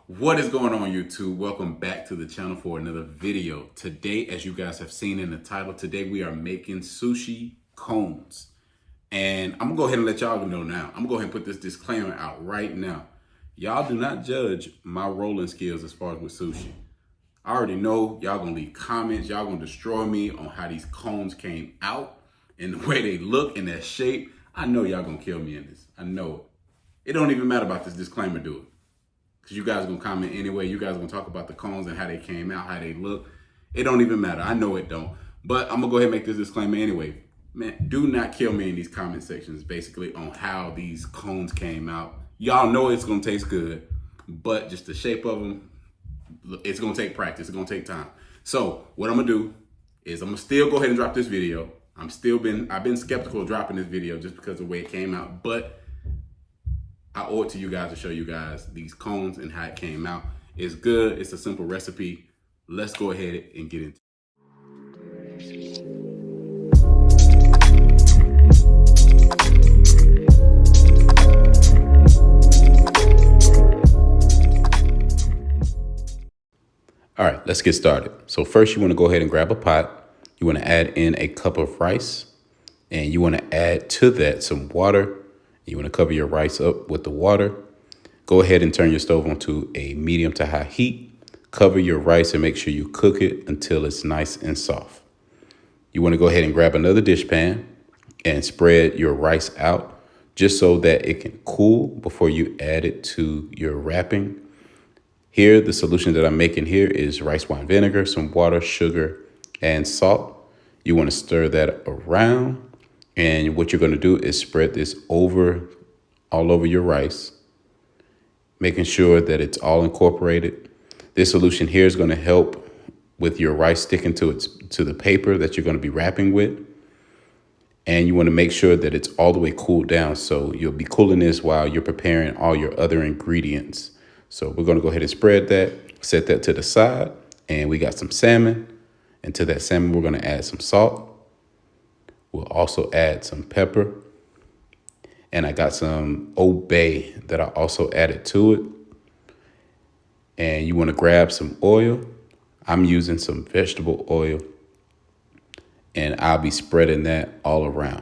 What is going on, YouTube? Welcome back to the channel for another video. Today, as you guys have seen in the title, today we are making sushi cones. And I'm gonna go ahead and let y'all know now. I'm gonna go ahead and put this disclaimer out right now. Y'all do not judge my rolling skills as far as with sushi. I already know y'all gonna leave comments. Y'all gonna destroy me on how these cones came out and the way they look and their shape. I know y'all gonna kill me in this. I know it. It don't even matter about this disclaimer, do it. Because you guys are going to comment anyway. You guys are going to talk about the cones and how they came out, how they look. It don't even matter. I know it don't. But I'm going to go ahead and make this disclaimer anyway. Man, do not kill me in these comment sections, basically, on how these cones came out. Y'all know it's going to taste good, but just the shape of them, it's going to take practice. It's going to take time. So what I'm going to do is I'm going to still go ahead and drop this video. I've been skeptical of dropping this video just because of the way it came out, but I owe it to you guys to show you guys these cones and how it came out. It's good. It's a simple recipe. Let's go ahead and get into it. All right, let's get started. So first you want to go ahead and grab a pot. You want to add in a cup of rice, and you want to add to that some water. You want to cover your rice up with the water. Go ahead and turn your stove onto a medium to high heat. Cover your rice and make sure you cook it until it's nice and soft. You want to go ahead and grab another dish pan and spread your rice out just so that it can cool before you add it to your wrapping. Here, the solution that I'm making here is rice wine vinegar, some water, sugar, and salt. You want to stir that around. And what you're going to do is spread this all over your rice, making sure that it's all incorporated. This solution here is going to help with your rice sticking to the paper that you're going to be wrapping with. And you want to make sure that it's all the way cooled down. So you'll be cooling this while you're preparing all your other ingredients. So we're going to go ahead and spread that, set that to the side. And we got some salmon. And to that salmon, we're going to add some salt. We'll also add some pepper, and I got some Old Bay that I also added to it. And you want to grab some oil. I'm using some vegetable oil, and I'll be spreading that all around.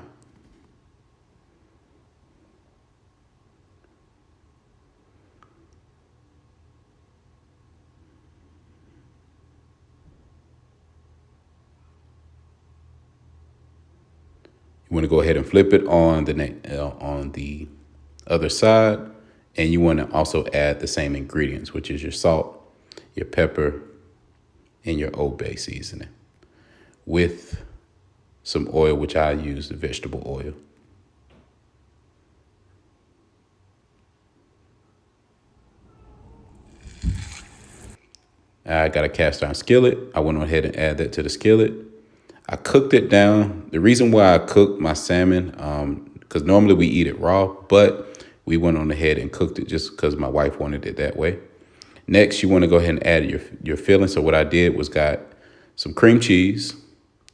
You want to go ahead and flip it on the other side. And you want to also add the same ingredients, which is your salt, your pepper, and your Old Bay seasoning with some oil, which I use the vegetable oil. I got a cast iron skillet. I went ahead and add that to the skillet. I cooked it down. The reason why I cooked my salmon, because normally we eat it raw, but we went on ahead and cooked it just because my wife wanted it that way. Next, you want to go ahead and add your filling. So what I did was got some cream cheese,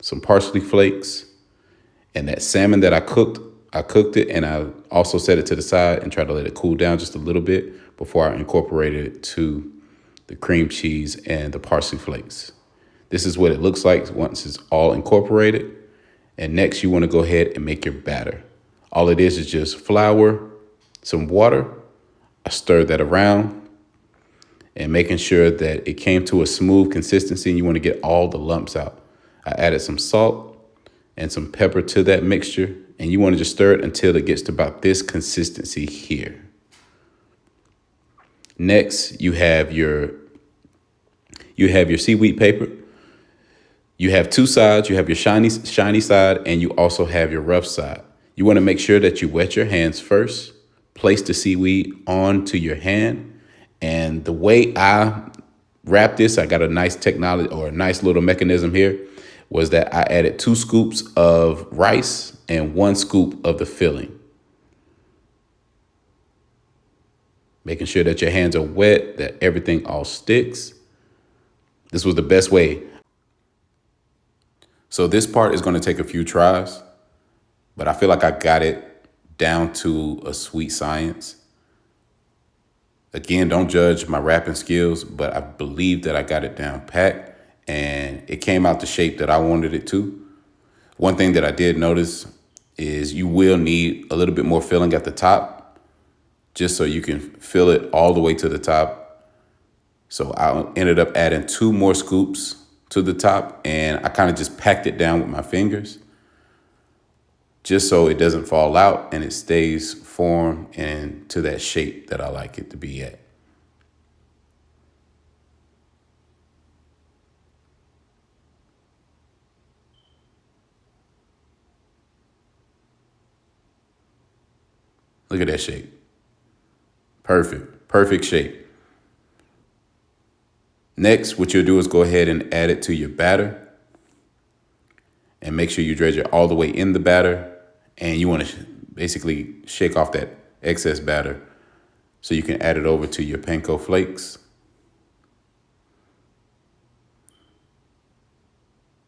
some parsley flakes, and that salmon that I cooked it, and I also set it to the side and tried to let it cool down just a little bit before I incorporated it to the cream cheese and the parsley flakes. This is what it looks like once it's all incorporated. And next, you want to go ahead and make your batter. All it is just flour, some water. I stirred that around and making sure that it came to a smooth consistency, and you want to get all the lumps out. I added some salt and some pepper to that mixture, and you want to just stir it until it gets to about this consistency here. Next, you have your seaweed paper. You have two sides. You have your shiny side, and you also have your rough side. You want to make sure that you wet your hands first. Place the seaweed onto your hand. And the way I wrap this, I got a nice technology or a nice little mechanism here, was that I added 2 scoops of rice and 1 scoop of the filling. Making sure that your hands are wet, that everything all sticks. This was the best way. So this part is going to take a few tries, but I feel like I got it down to a sweet science. Again, don't judge my wrapping skills, but I believe that I got it down pat and it came out the shape that I wanted it to. One thing that I did notice is you will need a little bit more filling at the top just so you can fill it all the way to the top. So I ended up adding 2 more scoops to the top, and I kind of just packed it down with my fingers just so it doesn't fall out and it stays formed and to that shape that I like it to be at. Look at that shape. Perfect, perfect shape. Next, what you'll do is go ahead and add it to your batter and make sure you dredge it all the way in the batter. And you want to basically shake off that excess batter so you can add it over to your panko flakes.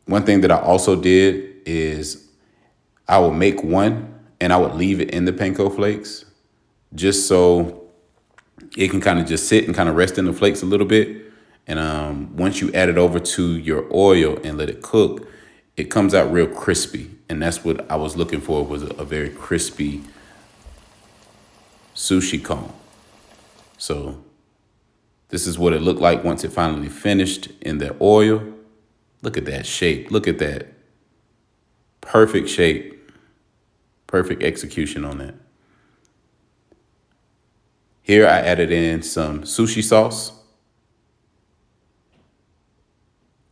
One thing that I also did is I would make one and I would leave it in the panko flakes just so it can kind of just sit and kind of rest in the flakes a little bit. And once you add it over to your oil and let it cook, it comes out real crispy. And that's what I was looking for, was a very crispy sushi cone. So this is what it looked like once it finally finished in the oil. Look at that shape. Look at that. Perfect shape. Perfect execution on that. Here I added in some sushi sauce.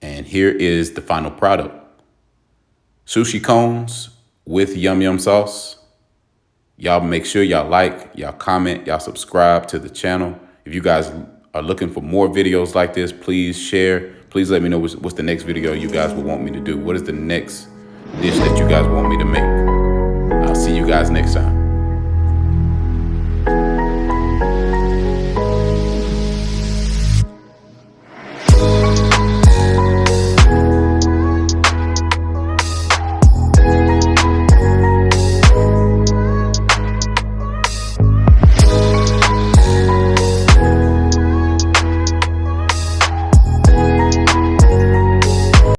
And here is the final product. Sushi cones with yum yum sauce. Y'all make sure y'all like, y'all comment, y'all subscribe to the channel. If you guys are looking for more videos like this, please share. Please let me know what's the next video you guys will want me to do. What is the next dish that you guys want me to make? I'll see you guys next time.